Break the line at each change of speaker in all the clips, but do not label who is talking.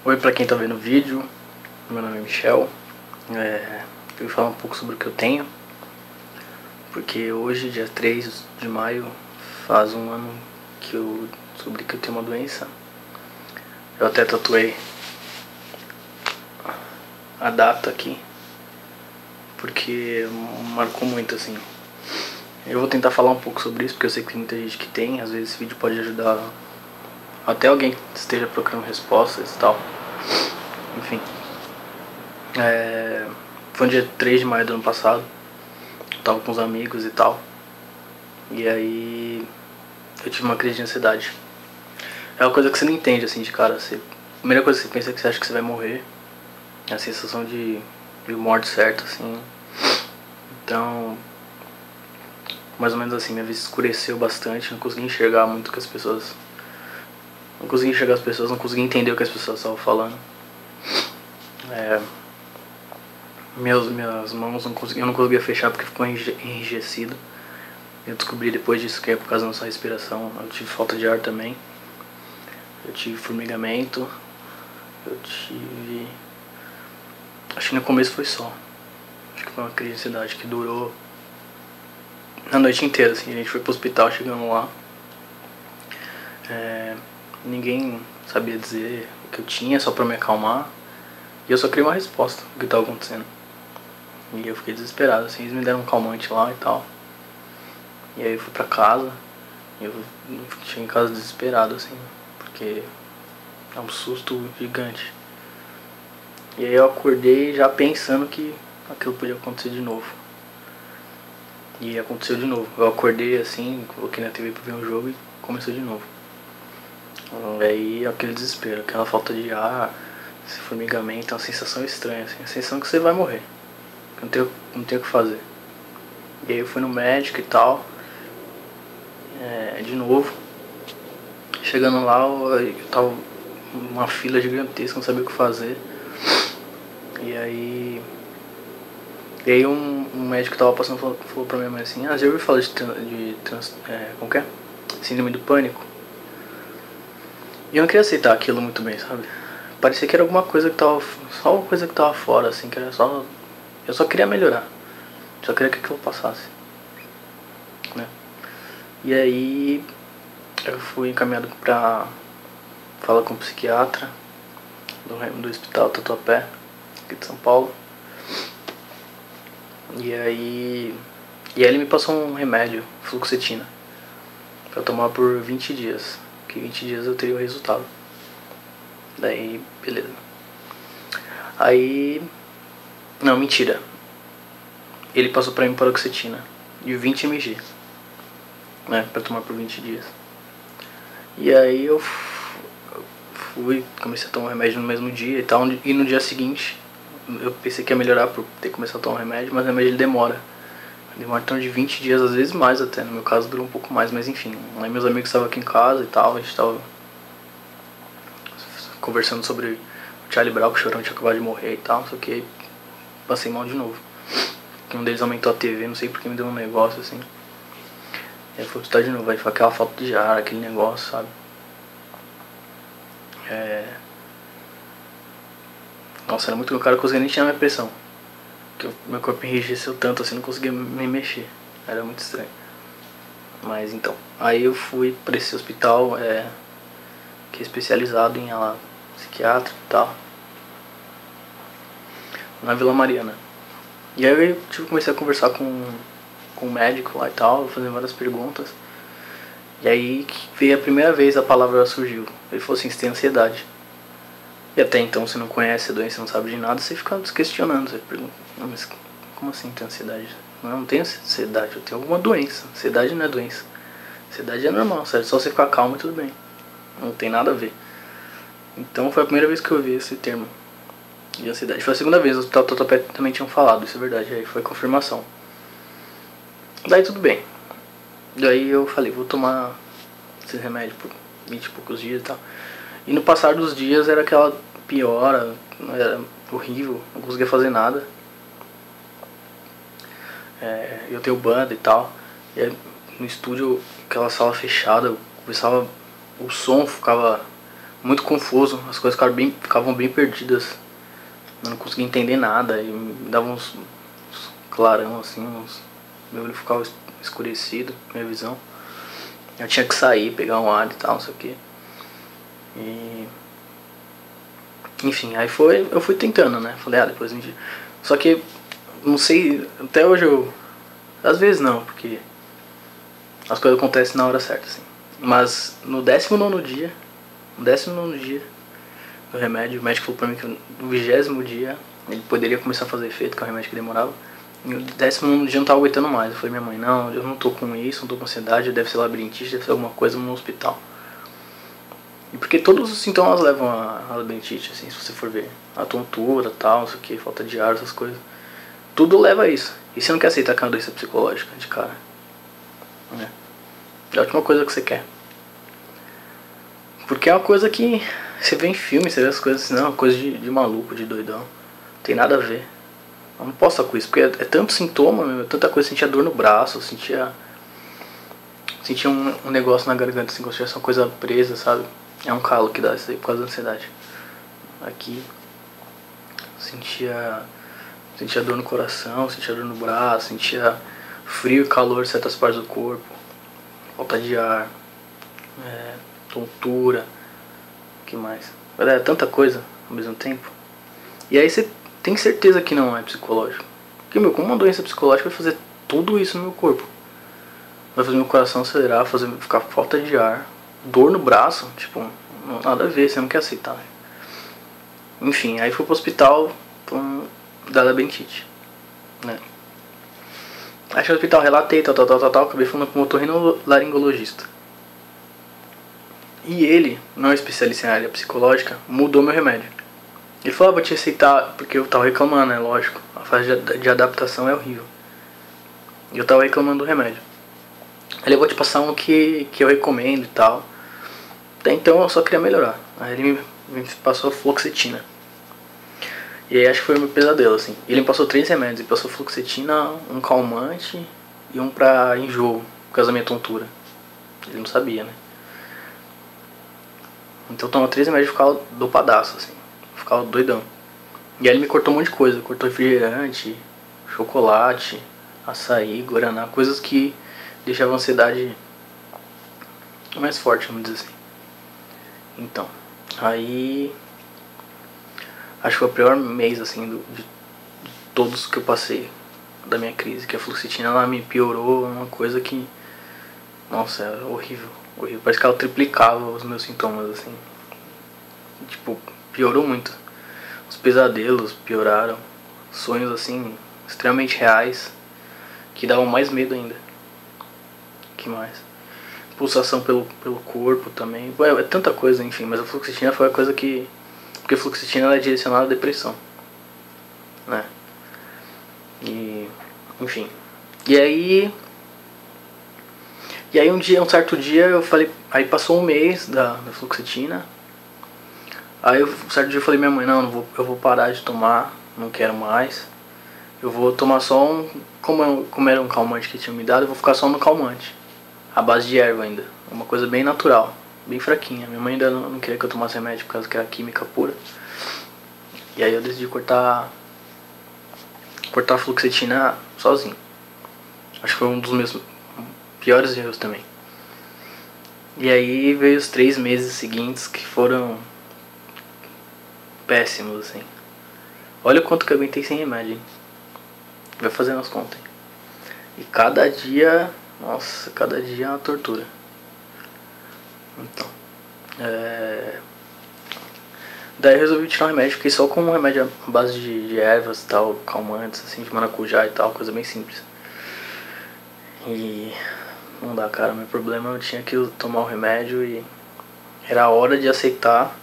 Oi pra quem tá vendo o vídeo, meu nome é Michel. Eu vou falar um pouco sobre o que eu tenho, porque hoje, dia 3 de maio, faz um ano que eu descobri que eu tenho uma doença. Eu até tatuei a data aqui, porque marcou muito assim. Eu vou tentar falar um pouco sobre isso, porque eu sei que tem muita gente que tem. Às vezes esse vídeo pode ajudar até alguém que esteja procurando respostas e tal. Enfim, foi no dia 3 de maio do ano passado. Eu tava com uns amigos e tal, e aí eu tive uma crise de ansiedade. É uma coisa que você não entende assim de cara. A primeira coisa que você pensa é que você acha que você vai morrer. É a sensação de morte certa, assim. Então, mais ou menos assim, minha vista escureceu bastante. Não consegui enxergar muito o que as pessoas... Não consegui enxergar as pessoas, não consegui entender o que as pessoas estavam falando. Minhas mãos eu não conseguia fechar porque ficou enrijecido. Eu descobri depois disso que é por causa da nossa respiração. Eu tive falta de ar também. Eu tive formigamento. Eu tive... Acho que no começo foi só. Acho que foi uma crise de ansiedade que durou a noite inteira, assim. A gente foi pro hospital, chegamos lá. Ninguém sabia dizer o que eu tinha, só pra me acalmar. E eu só queria uma resposta do que tava acontecendo. E eu fiquei desesperado, assim. Eles me deram um calmante lá e tal. E aí eu fui pra casa. E eu cheguei em casa desesperado, assim. Porque é um susto gigante. E aí eu acordei já pensando que aquilo podia acontecer de novo. E aconteceu de novo. Eu acordei assim, coloquei na TV pra ver um jogo e começou de novo. Aí aquele desespero, aquela falta de ar, esse formigamento, é uma sensação estranha, assim, a sensação que você vai morrer. Não tenho o que fazer. E aí eu fui no médico e tal. De novo. Chegando lá, eu tava uma fila gigantesca, não sabia o que fazer. E aí um médico que tava passando falou pra minha mãe assim: já ouviu falar como que é? Síndrome do pânico? E eu não queria aceitar aquilo muito bem, sabe? Parecia que era alguma coisa que tava... Só uma coisa que tava fora, assim, que era só... Eu só queria melhorar. Só queria que aquilo passasse, né? E aí eu fui encaminhado pra falar com um psiquiatra do hospital Tatuapé, aqui de São Paulo. E aí ele me passou um remédio, fluoxetina, pra tomar por 20 dias. Que 20 dias eu teria o resultado. Daí, beleza. Aí... Não, mentira. Ele passou pra mim paroxetina de 20 mg, né, pra tomar por 20 dias. E aí eu fui, comecei a tomar o remédio no mesmo dia e tal. E no dia seguinte eu pensei que ia melhorar por ter começado a tomar o remédio, mas o remédio ele demora em torno de 20 dias, às vezes mais até. No meu caso durou um pouco mais, mas enfim. Aí meus amigos estavam aqui em casa e tal, a gente tava conversando sobre o Charlie Brown, que o Chorão tinha acabado de morrer e tal, só que passei mal de novo. Um deles aumentou a TV, não sei porque me deu um negócio assim. E aí foi hospital de novo, aí foi aquela falta de ar, aquele negócio, sabe? Nossa, era muito... O cara não conseguia nem tirar minha pressão. Porque meu corpo enrijeceu tanto assim, não conseguia me mexer. Era muito estranho. Mas então, aí eu fui pra esse hospital que é especializado em psiquiatra e tal, na Vila Mariana. E aí eu comecei a conversar com o médico lá e tal, fazendo várias perguntas. E aí veio a primeira vez a palavra surgiu. Ele falou assim: você tem ansiedade. E até então você não conhece a doença, não sabe de nada, você fica se questionando. Você pergunta: não, mas como assim tem ansiedade? Não tenho ansiedade, eu tenho alguma doença. Ansiedade não é doença. Ansiedade é normal, sério, só você ficar calmo e tudo bem. Não tem nada a ver. Então foi a primeira vez que eu ouvi esse termo de ansiedade. Foi a segunda vez, o hospital Tatuapé também tinham falado, isso é verdade, aí foi confirmação. Daí tudo bem. Daí eu falei: vou tomar esse remédio por 20 e poucos dias e tal. E no passar dos dias era aquela piora, era horrível, não conseguia fazer nada. Eu tenho banda e tal. E aí, no estúdio, aquela sala fechada, começava... O som ficava muito confuso, as coisas ficavam bem perdidas. Eu não conseguia entender nada, e me dava uns clarão assim, meu olho ficava escurecido, minha visão. Eu tinha que sair, pegar um ar e tal, não sei o que. E... enfim, aí eu fui tentando, né? Falei, depois a gente... Só que, não sei, até hoje eu... às vezes não, porque as coisas acontecem na hora certa, assim. Mas no 19º dia do remédio, o médico falou pra mim que no 20º dia ele poderia começar a fazer efeito, que é o remédio que demorava. E no 19º dia eu não tava aguentando mais. Eu falei, minha mãe, não, eu não tô com isso, não tô com ansiedade, deve ser labirintite, deve ser alguma coisa no hospital. E porque todos os sintomas levam a labirintite, assim, se você for ver. A tontura, tal, não sei o que, falta de ar, essas coisas. Tudo leva a isso. E você não quer aceitar que é uma doença psicológica de cara. É a última coisa que você quer. Porque é uma coisa que você vê em filme, você vê as coisas assim, não, é uma coisa de maluco, de doidão. Não tem nada a ver. Eu não posso estar com isso, porque é tanto sintoma, meu, tanta coisa. Eu sentia dor no braço, sentia um negócio na garganta, assim, como se tivesse uma coisa presa, sabe? É um calo que dá isso aí por causa da ansiedade. Aqui, sentia dor no coração, sentia dor no braço, sentia frio e calor em certas partes do corpo, falta de ar, tontura, o que mais? É tanta coisa ao mesmo tempo. E aí você tem certeza que não é psicológico. Porque, meu, como uma doença psicológica vai fazer tudo isso no meu corpo? Vai fazer meu coração acelerar, ficar falta de ar, dor no braço, tipo, nada a ver, você não quer aceitar. Enfim, aí fui pro hospital da labirintite, né? Aí no hospital, relatei, tal, acabei falando com um otorrinolaringologista. E ele, não é especialista em área psicológica, mudou meu remédio. Ele falou, vou te aceitar, porque eu tava reclamando, né, lógico. A fase de adaptação é horrível. E eu tava reclamando do remédio. Ele, eu vou te passar um que eu recomendo e tal. Até então eu só queria melhorar. Aí ele me passou fluoxetina. E aí acho que foi o meu pesadelo, assim. Ele me passou 3 remédios. Ele passou fluoxetina, um calmante e um pra enjoo, por causa da minha tontura. Ele não sabia, né? Então eu tomava 3 remédios e ficava dopadaço, assim. Ficava doidão. E aí ele me cortou um monte de coisa. Cortou refrigerante, chocolate, açaí, guaraná. Coisas que deixavam a ansiedade mais forte, vamos dizer assim. Então, aí... acho que foi o pior mês, assim, de todos que eu passei da minha crise. Que a fluoxetina, ela me piorou uma coisa que... nossa, é horrível. Horrível. Parece que ela triplicava os meus sintomas, assim. Tipo, piorou muito. Os pesadelos pioraram. Sonhos, assim, extremamente reais, que davam mais medo ainda. Que mais? Pulsação pelo corpo também. É tanta coisa, enfim. Mas a fluoxetina foi a coisa que... porque a fluoxetina ela é direcionada à depressão, né? E... enfim. E aí um certo dia eu falei... aí passou um mês da fluoxetina. Aí um certo dia eu falei, minha mãe, não eu vou parar de tomar, não quero mais. Eu vou tomar só um... como era um calmante que tinha me dado, eu vou ficar só no calmante. A base de erva ainda. Uma coisa bem natural, bem fraquinha. Minha mãe ainda não queria que eu tomasse remédio por causa que era química pura. E aí eu decidi cortar a fluoxetina sozinho. Acho que foi um dos meus piores erros também. E aí veio os 3 meses seguintes que foram péssimos, assim. Olha o quanto que eu aguentei sem remédio, hein? Vai fazendo as contas, hein? E cada dia... nossa, cada dia é uma tortura. Então... daí eu resolvi tirar o remédio, fiquei só com um remédio à base de ervas e tal, calmantes, assim, de maracujá e tal, coisa bem simples. E não dá, cara, meu problema eu tinha que tomar o remédio e era a hora de aceitar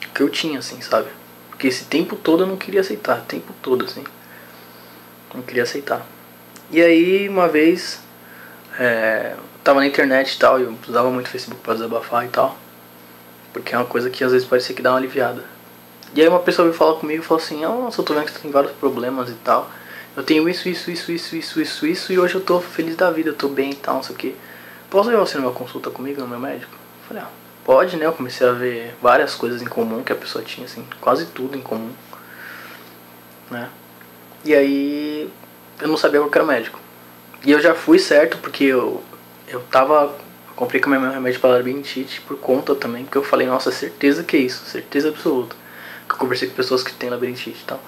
o que eu tinha, assim, sabe? Porque esse tempo todo eu não queria aceitar, o tempo todo, assim. Não queria aceitar. E aí, uma vez, tava na internet e tal, e eu usava muito o Facebook pra desabafar e tal. Porque é uma coisa que às vezes parecia que dá uma aliviada. E aí uma pessoa veio falar comigo e falou assim, nossa, eu tô vendo que você tem vários problemas e tal. Eu tenho isso, e hoje eu tô feliz da vida, eu tô bem e tal, não sei o que. Posso levar você numa consulta comigo, no meu médico? Eu falei, pode, né? Eu comecei a ver várias coisas em comum que a pessoa tinha, assim, quase tudo em comum, né? E aí eu não sabia qual que era o médico. E eu já fui certo porque eu comprei com a minha mãe um remédio para labirintite por conta também, porque eu falei, nossa, certeza que é isso, certeza absoluta. Que eu conversei com pessoas que têm labirintite e tal.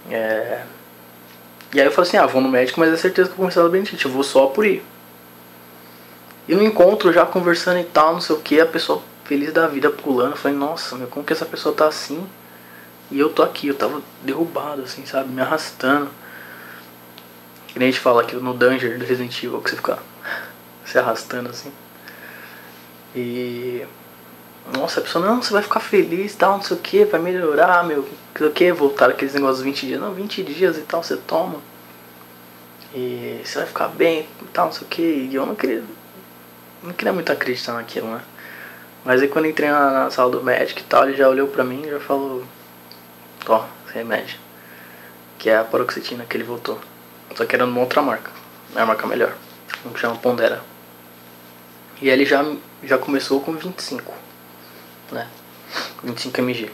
E aí eu falei assim, vou no médico, mas é certeza que eu comecei a labirintite, eu vou só por ir. E no encontro, já conversando e tal, não sei o que, a pessoa feliz da vida pulando, eu falei, nossa, meu, como que essa pessoa tá assim? E eu tô aqui, eu tava derrubado, assim, sabe, me arrastando. Que nem a gente fala aqui no Danger do Resident Evil, que você fica se arrastando assim. E... nossa, a pessoa, não, você vai ficar feliz e tal, não sei o que, vai melhorar, meu, não sei o que, voltar aqueles negócios de 20 dias. Não, 20 dias e tal, você toma. E você vai ficar bem e tal, não sei o que. E eu não queria muito acreditar naquilo, né? Mas aí quando entrei na sala do médico e tal, ele já olhou pra mim e já falou, ó, esse remédio, que é a paroxetina que ele voltou. Só que era numa outra marca, é a marca melhor, um que chama Pondera. E ele já começou com 25, né? 25 mg.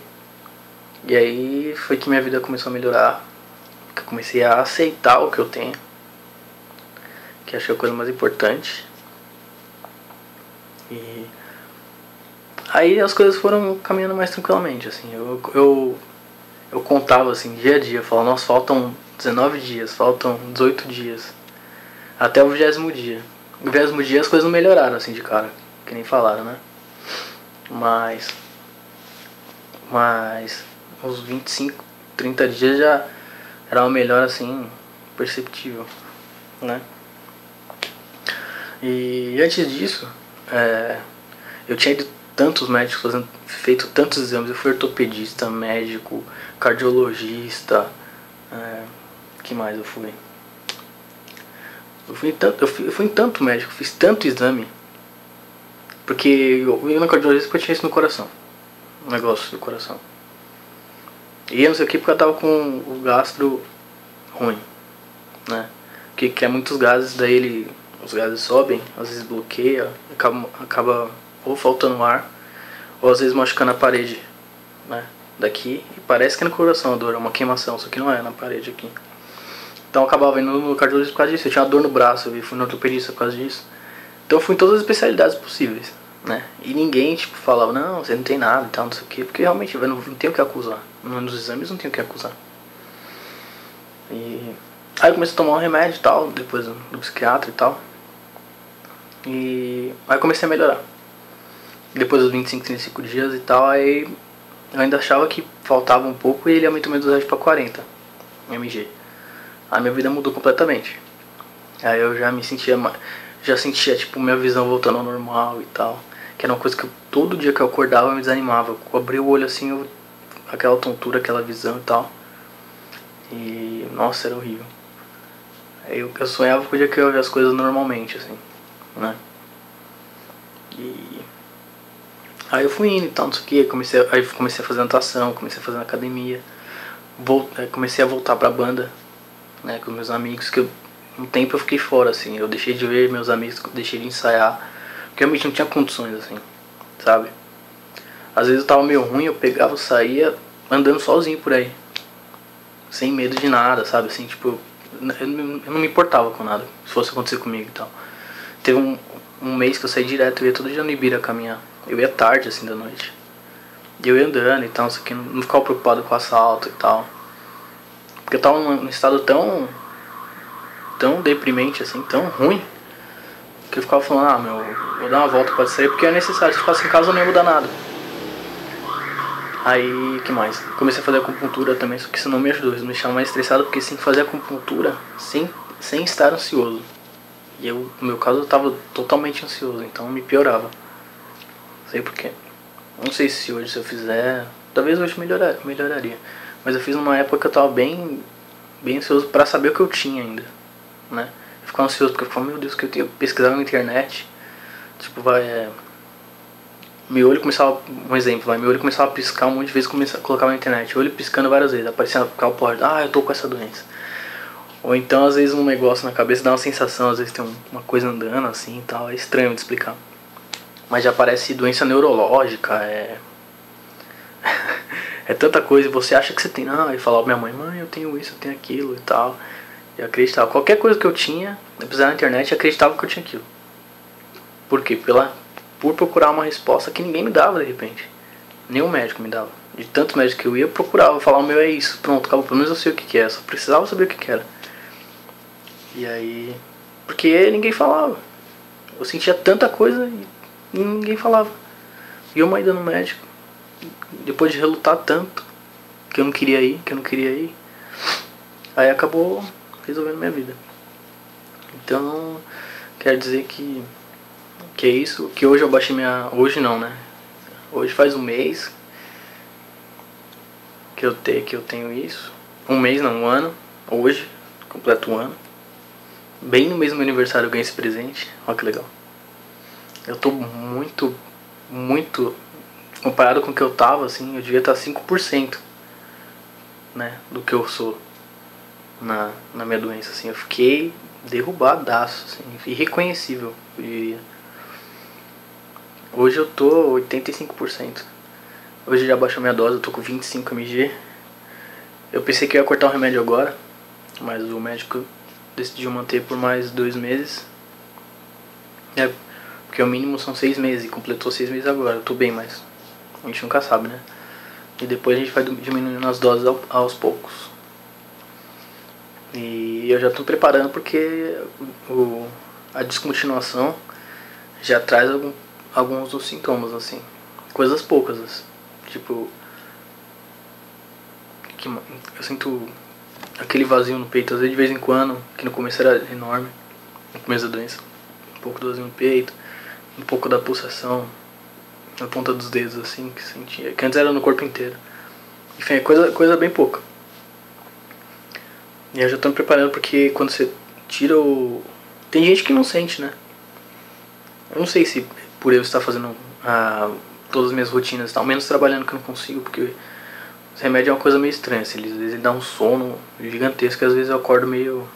E aí foi que minha vida começou a melhorar, que eu comecei a aceitar o que eu tenho, que achei a coisa mais importante. E aí as coisas foram caminhando mais tranquilamente, assim. Eu contava assim, dia a dia, falava, nossa, faltam 19 dias, faltam 18 dias, até o 20º dia. No 20º dia as coisas não melhoraram assim de cara, que nem falaram, né? Mas uns 25, 30 dias já era uma melhora assim, perceptível, né? E antes disso, eu tinha ido tantos médicos, feito tantos exames. Eu fui ortopedista, médico, cardiologista, que mais eu fui? Eu fui em tanto médico, fiz tanto exame. Porque eu ia no cardiologista porque eu tinha isso no coração, um negócio do coração. E eu não sei o que, porque eu tava com o gastro ruim, né? Porque é muitos gases, daí os gases sobem, às vezes bloqueia, acaba ou faltando ar, ou às vezes machucando a parede, né? Daqui, e parece que é no coração a dor, é uma queimação, só que não é na parede aqui. Então eu acabava indo no cardiologista por causa disso. Eu tinha dor no braço, eu fui no ortopedista por causa disso. Então eu fui em todas as especialidades possíveis, né? E ninguém, tipo, falava, não, você não tem nada e tal, não sei o quê. Porque realmente eu não tenho o que acusar. Nos exames não tenho o que acusar. E aí eu comecei a tomar um remédio e tal, depois do psiquiatra e tal. E aí eu comecei a melhorar. Depois dos 25, 35 dias e tal, aí eu ainda achava que faltava um pouco e ele aumentou minha dosagem pra 40 mg. Aí minha vida mudou completamente. Aí eu já sentia tipo minha visão voltando ao normal e tal. Que era uma coisa que todo dia que eu acordava eu me desanimava. Eu abria o olho assim, aquela tontura, aquela visão e tal. E nossa, era horrível. Aí eu sonhava com o dia que eu ia ver as coisas normalmente, assim, né? E aí eu fui indo e tal, não sei o que. Aí comecei a fazer natação, comecei a fazer na academia. Comecei a voltar pra banda, né, com meus amigos, que um tempo eu fiquei fora, assim, eu deixei de ver meus amigos, deixei de ensaiar, porque realmente não tinha condições, assim, sabe? Às vezes eu tava meio ruim, eu pegava, saía andando sozinho por aí, sem medo de nada, sabe, assim, tipo, eu não me importava com nada, se fosse acontecer comigo e tal. Teve um mês que eu saí direto, eu ia todo dia no Ibira caminhar, eu ia tarde, assim, da noite, e eu ia andando e tal, isso aqui, não ficava preocupado com assalto e tal. Porque eu tava num estado tão deprimente, assim, tão ruim, que eu ficava falando, vou dar uma volta pra sair, porque é necessário, se eu ficasse em casa eu não ia mudar nada. Aí, que mais? Comecei a fazer acupuntura também, só que isso não me ajudou, isso me deixava mais estressado, porque sem fazer acupuntura, sem estar ansioso. E no meu caso eu tava totalmente ansioso, então me piorava. Não sei porquê. Não sei se hoje, se eu fizer, talvez hoje melhoraria. Mas eu fiz numa época que eu tava bem ansioso pra saber o que eu tinha ainda, né? Eu ficava ansioso porque eu falava, meu Deus, que eu tenho que pesquisar na internet. Tipo, meu olho começava, um exemplo, meu olho começava a piscar um monte de vezes, colocava na internet, o olho piscando várias vezes, aparecia aquela porta, eu tô com essa doença. Ou então, às vezes, um negócio na cabeça dá uma sensação, às vezes tem uma coisa andando assim e tal, é estranho de explicar. mas já aparece doença neurológica, é tanta coisa, e você acha que você tem, não, e falar pra minha mãe, eu tenho isso, eu tenho aquilo e tal. E acreditava, qualquer coisa que eu tinha, apesar na internet, eu acreditava que eu tinha aquilo. Por quê? Por procurar uma resposta que ninguém me dava de repente. Nenhum médico me dava. De tanto médico que eu ia, eu procurava, falar o meu é isso, pronto, acabou, pelo menos eu sei o que é, só precisava saber o que era. E aí, porque ninguém falava. Eu sentia tanta coisa e ninguém falava. E eu uma ida no médico, depois de relutar tanto, que eu não queria ir, aí acabou resolvendo minha vida. Então, quero dizer que é isso, que hoje eu baixei minha... Hoje não, né? Hoje faz um mês que eu tenho isso. Um mês não, um ano. Hoje, completo um ano. Bem no mesmo aniversário eu ganhei esse presente. Olha que legal. Eu tô muito, comparado com o que eu tava, assim, eu devia estar 5%, né, do que eu sou na minha doença, assim. Eu fiquei derrubadaço, assim, irreconhecível, eu diria. Hoje eu tô 85%. Hoje já baixou minha dose, eu tô com 25 mg. Eu pensei que eu ia cortar o remédio agora, mas o médico decidiu manter por mais 2 meses. Porque o mínimo são 6 meses, e completou 6 meses agora. Eu tô bem, mas a gente nunca sabe, né? E depois a gente vai diminuindo as doses aos poucos. E eu já tô preparando porque a descontinuação já traz alguns dos sintomas, assim. Coisas poucas, assim. Tipo, eu sinto aquele vazio no peito, às vezes de vez em quando, que no começo era enorme, no começo da doença. Um pouco do vazio no peito, um pouco da pulsação na ponta dos dedos, assim, que sentia. Que antes era no corpo inteiro. Enfim, é coisa bem pouca. E eu já tô me preparando porque quando você tira o... Tem gente que não sente, né? Eu não sei se por eu estar fazendo todas as minhas rotinas e tal, menos trabalhando que eu não consigo, porque esse remédio é uma coisa meio estranha, assim, às vezes ele dá um sono gigantesco, e às vezes eu acordo meio...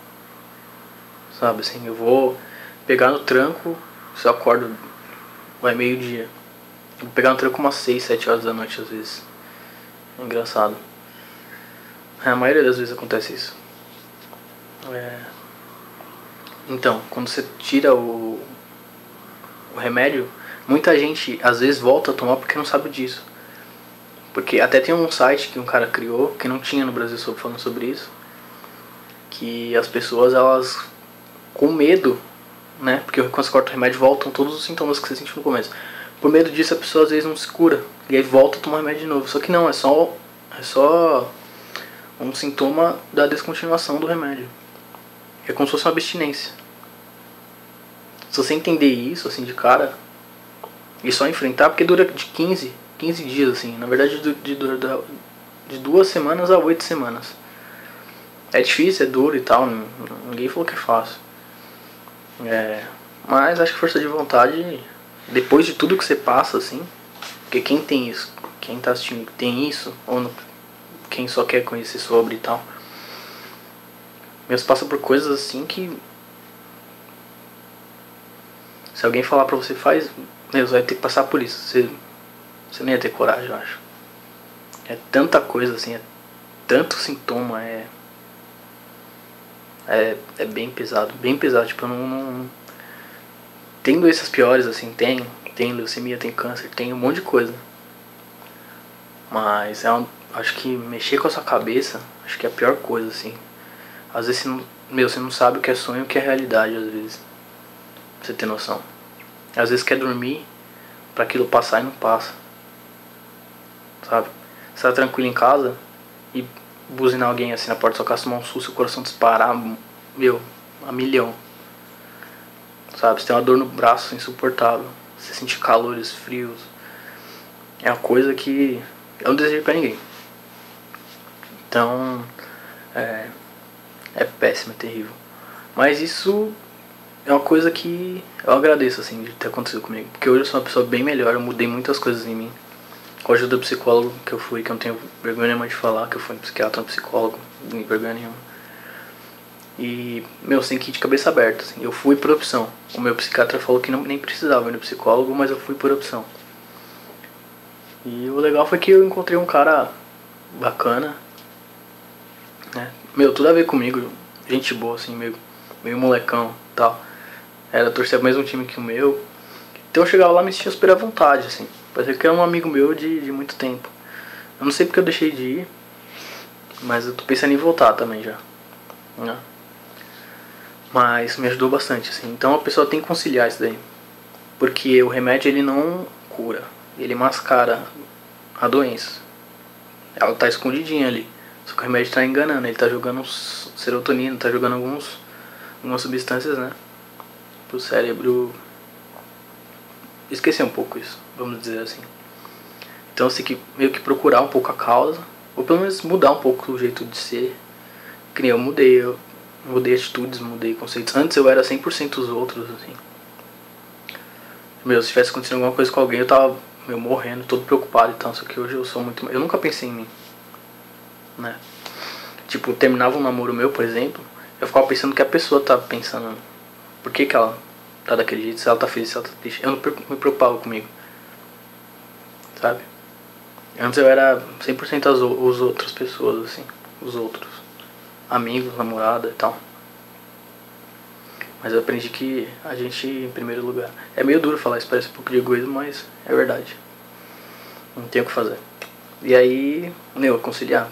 Sabe, assim, eu vou pegar no tranco, se eu acordo, vai meio-dia. Vou pegar no tranco umas 6, 7 horas da noite, às vezes. É engraçado. A maioria das vezes acontece isso. Então, quando você tira o remédio, muita gente às vezes volta a tomar porque não sabe disso. Porque até tem um site que um cara criou, que não tinha no Brasil falando sobre isso, que as pessoas, elas, com medo, né, porque quando você corta o remédio voltam todos os sintomas que você sentiu no começo. Por medo disso a pessoa às vezes não se cura, e aí volta a tomar remédio de novo. Só que não, é só um sintoma da descontinuação do remédio. É como se fosse uma abstinência. Se você entender isso, assim, de cara, e só enfrentar, porque dura de 15 dias, assim. Na verdade, de 2 semanas a 8 semanas. É difícil, é duro e tal, ninguém falou que é fácil. Mas acho que força de vontade, depois de tudo que você passa, assim, porque quem tem isso, quem tá assistindo tem isso, ou não, quem só quer conhecer sobre e tal, mesmo passa por coisas assim que se alguém falar pra você faz, você vai ter que passar por isso, você não ia ter coragem, eu acho. É tanta coisa assim, é tanto sintoma, é bem pesado, tipo, eu não tem doenças piores, assim, tem leucemia, tem câncer, tem um monte de coisa, mas acho que mexer com a sua cabeça, acho que é a pior coisa, assim. Às vezes você não sabe o que é sonho e o que é realidade, às vezes, pra você ter noção. Às vezes quer dormir pra aquilo passar e não passa, sabe? Você tá tranquilo em casa e buzinar alguém assim na porta da sua casa, tomar um susto e o coração disparar, a milhão, sabe? Você tem uma dor no braço insuportável, você sente calores, frios. É uma coisa que eu não desejo pra ninguém. Então, é péssimo, é terrível. Mas isso é uma coisa que eu agradeço, assim, de ter acontecido comigo. Porque hoje eu sou uma pessoa bem melhor, eu mudei muitas coisas em mim. Com a ajuda do psicólogo que eu fui, que eu não tenho vergonha nenhuma de falar, que eu fui um psiquiatra, um psicólogo, não tenho vergonha nenhuma. E, meu, você tem que ir de cabeça aberta, assim. Eu fui por opção. O meu psiquiatra falou que nem precisava ir no psicólogo, mas eu fui por opção. E o legal foi que eu encontrei um cara bacana, né? Meu, tudo a ver comigo. Gente boa, assim, meio molecão e tal. Era torcer pro mesmo time que o meu. Então eu chegava lá e me sentia super à vontade, assim. Parecia que era um amigo meu de muito tempo. Eu não sei porque eu deixei de ir, mas eu tô pensando em voltar também já, né? Mas me ajudou bastante, assim. Então a pessoa tem que conciliar isso daí. Porque o remédio, ele não cura. Ele mascara a doença. Ela tá escondidinha ali. Só que o remédio tá enganando. Ele tá jogando serotonina, tá jogando algumas substâncias, né? Pro cérebro esquecer um pouco isso, vamos dizer assim. Então você tem que meio que procurar um pouco a causa. Ou pelo menos mudar um pouco o jeito de ser. Que nem eu mudei atitudes, mudei conceitos. Antes eu era 100% os outros, assim. Meu, se tivesse acontecido alguma coisa com alguém, eu tava morrendo, todo preocupado e tal. Só que hoje eu sou muito... Eu nunca pensei em mim, né? Tipo, terminava um namoro meu, por exemplo, eu ficava pensando que a pessoa tá pensando. Por que ela tá daquele jeito? Se ela tá feliz, se ela tá triste. Eu não me preocupava comigo, sabe? Antes eu era 100% os outras pessoas, assim. Os outros. Amigos, namorada e tal. Mas eu aprendi que a gente em primeiro lugar. É meio duro falar isso, parece um pouco de egoísmo, mas é verdade. Não tem o que fazer. E aí, conciliar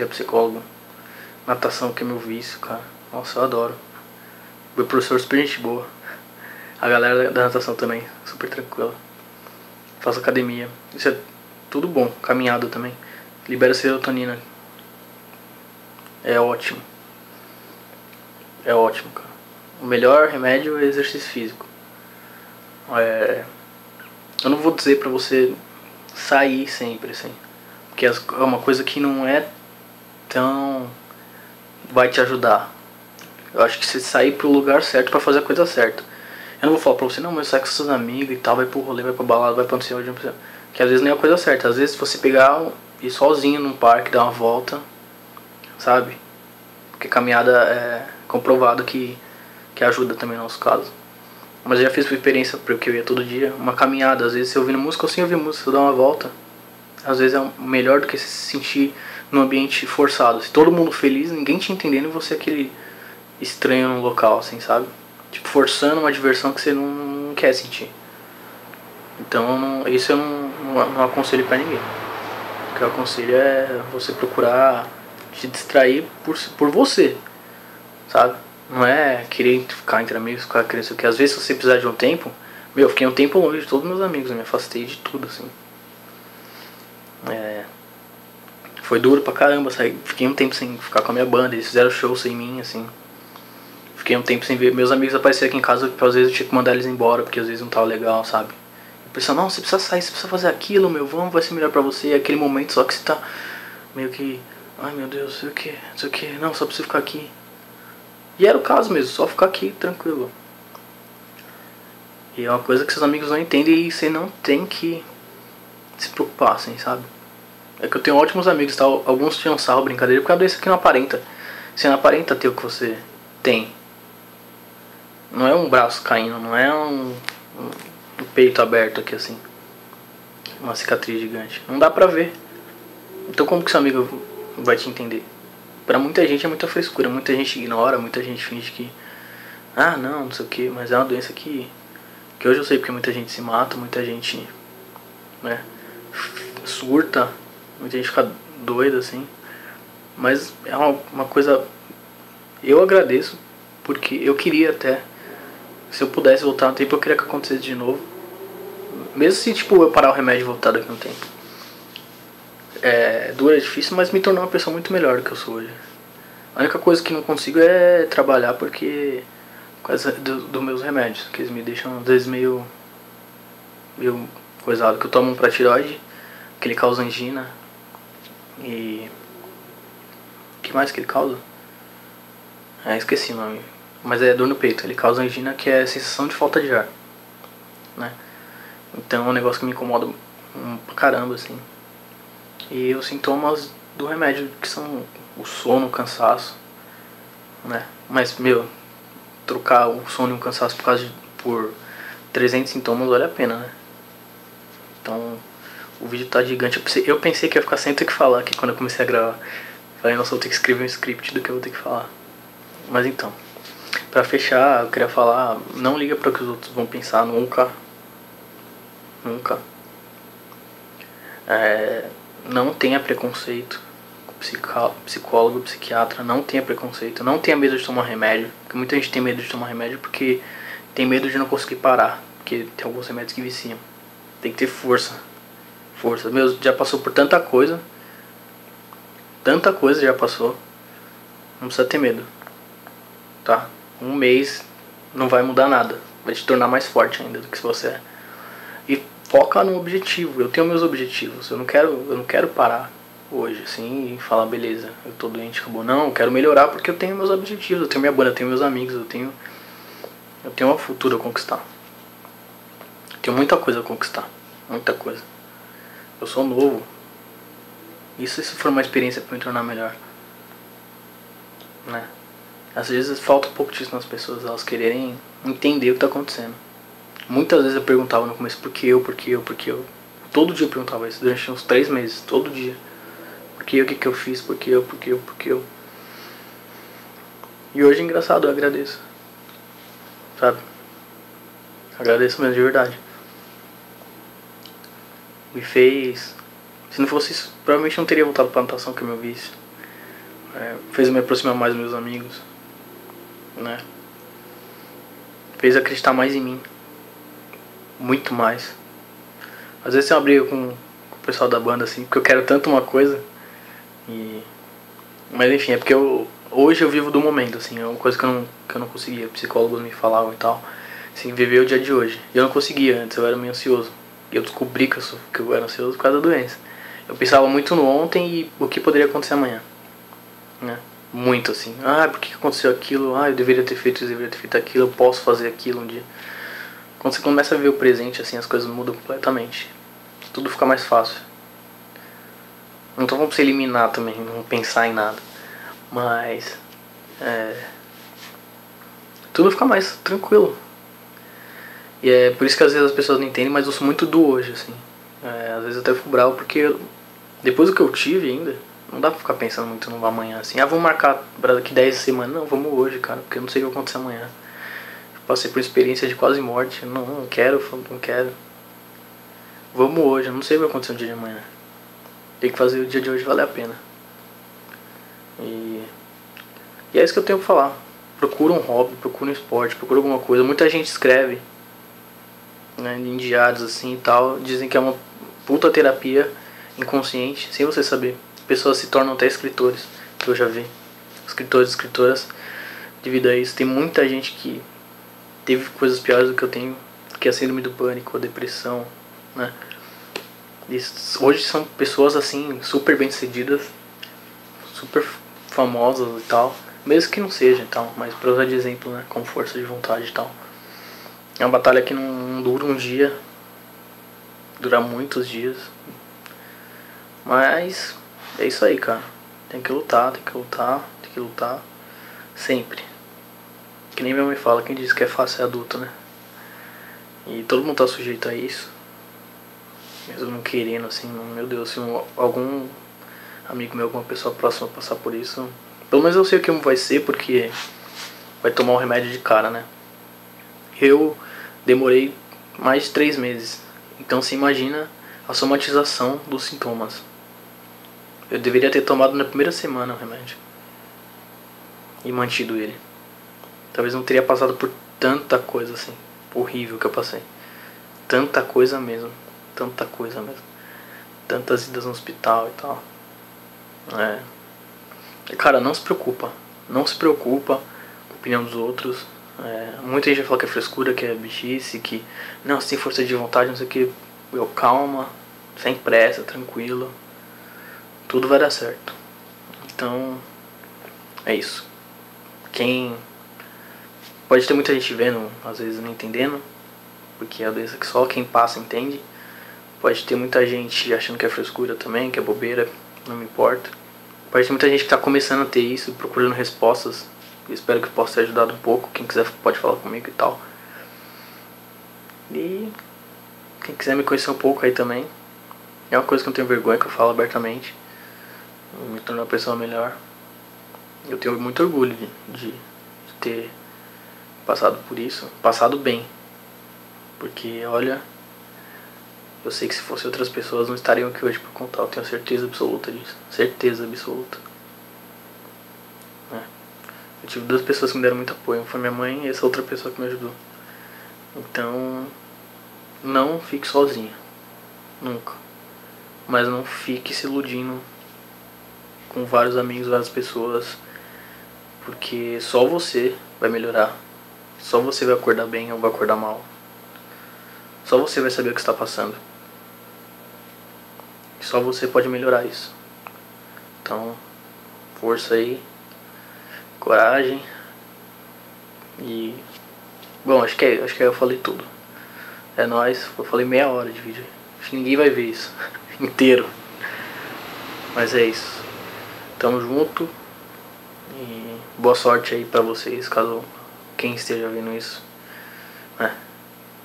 psicólogo. Natação, que é meu vício, cara. Nossa, eu adoro. Meu professor super gente boa. A galera da natação também, super tranquila. Faço academia. Isso é tudo bom. Caminhada também. Libera serotonina. É ótimo. É ótimo, cara. O melhor remédio é exercício físico. Eu não vou dizer pra você sair sempre, assim. Porque é uma coisa que não é tão... vai te ajudar. Eu acho que você sair pro lugar certo pra fazer a coisa certa. Eu não vou falar pra você, não, mas sai com seus amigos e tal, vai pro rolê, vai pra balada, vai pra não sei onde, que às vezes não é a coisa certa. Às vezes você pegar e ir sozinho num parque, dar uma volta, sabe? Porque caminhada é comprovado que ajuda também no nosso caso. Mas eu já fiz por experiência, porque eu ia todo dia, uma caminhada, às vezes você ouvindo música ou sem ouvir música, você dá uma volta. Às vezes é melhor do que se sentir num ambiente forçado. Se todo mundo feliz, ninguém te entendendo e você é aquele estranho no local, assim, sabe? Tipo, forçando uma diversão que você não quer sentir. Então, isso eu não aconselho pra ninguém. O que eu aconselho é você procurar te distrair por você, sabe? Não é querer ficar entre amigos, ficar querendo isso, que às vezes se você precisar de um tempo... eu fiquei um tempo longe de todos meus amigos, eu me afastei de tudo, assim. Foi duro pra caramba, fiquei um tempo sem ficar com a minha banda, eles fizeram show sem mim, assim. Fiquei um tempo sem ver. Meus amigos apareciam aqui em casa, que às vezes eu tinha que mandar eles embora, porque às vezes não tava legal, sabe? O pessoal, não, você precisa sair, você precisa fazer aquilo, meu, vamos, vai ser melhor pra você. E aquele momento só que você tá meio que, ai meu Deus, sei o que, não, só preciso ficar aqui. E era o caso mesmo, só ficar aqui, tranquilo. E é uma coisa que seus amigos não entendem e você não tem que se preocupar, assim, sabe? É que eu tenho ótimos amigos, tá? Alguns tinham sarro, brincadeira, porque a doença aqui não aparenta. Você não aparenta ter o que você tem. Não é um braço caindo, não é um peito aberto aqui assim. Uma cicatriz gigante. Não dá pra ver. Então como que seu amigo vai te entender? Pra muita gente é muita frescura, muita gente ignora, muita gente finge que... ah, não sei o que, mas é uma doença que hoje eu sei porque muita gente se mata, muita gente, né, surta, muita gente fica doida assim. Mas é uma coisa... eu agradeço, porque eu queria até... se eu pudesse voltar no tempo, eu queria que acontecesse de novo. Mesmo se, tipo, eu parar o remédio e voltar daqui a um tempo. É duro, é difícil, mas me tornou uma pessoa muito melhor do que eu sou hoje. A única coisa que não consigo é trabalhar porque... por causa dos meus remédios, que eles me deixam, às vezes, meio coisado. Que eu tomo um pra tireoide, que ele causa angina. E... o que mais que ele causa? Esqueci o nome. Mas é dor no peito. Ele causa angina, que é sensação de falta de ar, né? Então é um negócio que me incomoda pra caramba, assim. E os sintomas do remédio, que são o sono, o cansaço. né? Mas, meu, trocar o sono e o cansaço por 300 sintomas vale a pena, né? Então, o vídeo tá gigante. Eu pensei que ia ficar sem ter que falar aqui quando eu comecei a gravar. Falei, nossa, eu vou ter que escrever um script do que eu vou ter que falar. Mas então, pra fechar, eu queria falar, não liga para o que os outros vão pensar, nunca. Nunca. Não tenha preconceito. Psicólogo, psiquiatra, não tenha preconceito. Não tenha medo de tomar remédio. Porque muita gente tem medo de tomar remédio porque tem medo de não conseguir parar. Porque tem alguns remédios que viciam. Tem que ter força. Força. Meu, já passou por tanta coisa. Tanta coisa já passou. Não precisa ter medo. Tá? Um mês não vai mudar nada. Vai te tornar mais forte ainda do que se você é. E foca no objetivo. Eu tenho meus objetivos. Eu não quero parar hoje, assim, e falar, beleza, eu tô doente, acabou. Não, eu quero melhorar porque eu tenho meus objetivos. Eu tenho minha banda, eu tenho meus amigos, eu tenho uma futuro a conquistar. Eu tenho muita coisa a conquistar. Muita coisa. Eu sou novo. Isso se for uma experiência pra me tornar melhor. Né? Às vezes falta um pouco disso nas pessoas, elas quererem entender o que tá acontecendo. Muitas vezes eu perguntava no começo por que eu. Todo dia eu perguntava isso, durante uns 3 meses, todo dia. Por que eu, o que eu fiz, por que eu. E hoje é engraçado, eu agradeço. Sabe? Agradeço mesmo, de verdade. Me fez... Se não fosse isso, provavelmente não teria voltado pra natação, que é meu vício. Fez eu me aproximar mais dos meus amigos. Né? Fez acreditar mais em mim. Muito mais. Às vezes tem uma briga com o pessoal da banda, assim, porque eu quero tanto uma coisa. Mas enfim, é porque hoje eu vivo do momento, assim, é uma coisa que eu não conseguia. Psicólogos me falavam e tal. Assim, viver o dia de hoje. E eu não conseguia antes, eu era meio ansioso. E eu descobri que eu era ansioso por causa da doença. Eu pensava muito no ontem e o que poderia acontecer amanhã. Né? Muito assim. Por que aconteceu aquilo? Eu deveria ter feito isso, eu deveria ter feito aquilo, eu posso fazer aquilo um dia. Quando você começa a ver o presente, assim, as coisas mudam completamente. Tudo fica mais fácil. Não tô falando pra você eliminar também, não pensar em nada. Mas... tudo fica mais tranquilo. E é por isso que às vezes as pessoas não entendem, mas eu sou muito do hoje, assim. Às vezes eu até fico bravo, porque depois do que eu tive ainda, não dá pra ficar pensando muito no amanhã, assim. Vamos marcar pra daqui 10 semanas. Não, vamos hoje, cara, porque eu não sei o que vai acontecer amanhã. Eu passei por experiência de quase morte. Não quero. Vamos hoje, eu não sei o que vai acontecer no dia de amanhã. Tem que fazer o dia de hoje valer a pena. E é isso que eu tenho pra falar. Procura um hobby, procura um esporte, procura alguma coisa. Muita gente escreve, né, em diários assim e tal. Dizem que é uma puta terapia inconsciente, sem você saber. Pessoas se tornam até escritores, que eu já vi. Escritores e escritoras, devido a isso. Tem muita gente que teve coisas piores do que eu tenho, que é a síndrome do pânico, a depressão, né? Hoje são pessoas assim, super bem-sucedidas, super famosas e tal. Mesmo que não seja e tal, mas pra usar de exemplo, né? Com força de vontade e tal. É uma batalha que não dura um dia, dura muitos dias. Mas é isso aí, cara. Tem que lutar. Sempre. Que nem minha mãe fala, quem diz que é fácil é adulto, né? E todo mundo tá sujeito a isso. Mesmo não querendo, assim, meu Deus, se algum amigo meu, alguma pessoa próxima passar por isso, pelo menos eu sei o que vai ser, porque vai tomar um remédio de cara, né? Eu demorei mais de 3 meses. Então você imagina a somatização dos sintomas. Eu deveria ter tomado na primeira semana o remédio e mantido ele. Talvez não teria passado por tanta coisa assim horrível que eu passei. Tanta coisa mesmo. Tantas idas no hospital e tal. Cara, não se preocupa com a opinião dos outros. Muita gente fala que é frescura, que é bichice, que não, você tem força de vontade, não sei o que. Calma, sem pressa, tranquilo. Tudo vai dar certo. Então, é isso. Pode ter muita gente vendo, às vezes não entendendo, porque é a doença que só quem passa entende. Pode ter muita gente achando que é frescura também, que é bobeira, não me importa. Pode ter muita gente que tá começando a ter isso, procurando respostas Espero que possa ter ajudado um pouco. Quem quiser pode falar comigo e tal. E quem quiser me conhecer um pouco aí também. É uma coisa que eu não tenho vergonha, que eu falo abertamente. Me tornar uma pessoa melhor. Eu tenho muito orgulho de ter passado por isso. Passado bem. Porque, olha, eu sei que se fosse outras pessoas não estariam aqui hoje pra contar. Eu tenho certeza absoluta disso. Certeza absoluta. Eu tive duas pessoas que me deram muito apoio. Foi minha mãe e essa outra pessoa que me ajudou. Então, não fique sozinha. Nunca. Mas não fique se iludindo com vários amigos, várias pessoas. Porque só você vai melhorar. Só você vai acordar bem ou vai acordar mal. Só você vai saber o que está passando. Só você pode melhorar isso. Então, força aí. Coragem. E... bom, acho que eu falei tudo. É nóis. Eu falei meia hora de vídeo. Acho que ninguém vai ver isso inteiro. Mas é isso. Tamo junto. E boa sorte aí pra vocês, caso quem esteja vendo isso.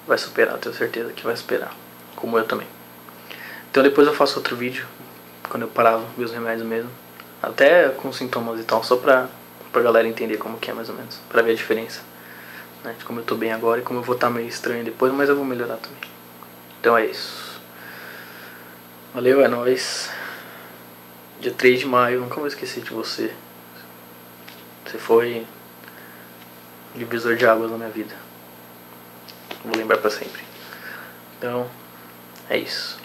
Vai superar, tenho certeza que vai superar. Como eu também. Então depois eu faço outro vídeo. Quando eu parar meus remédios mesmo. Até com sintomas e tal. Só pra galera entender como que é mais ou menos. Pra ver a diferença, né, de como eu tô bem agora e como eu vou estar meio estranho depois. Mas eu vou melhorar também. Então é isso. Valeu, é nóis. Dia 3 de maio, nunca vou esquecer de você. Você foi divisor de águas na minha vida. Vou lembrar pra sempre. Então, é isso.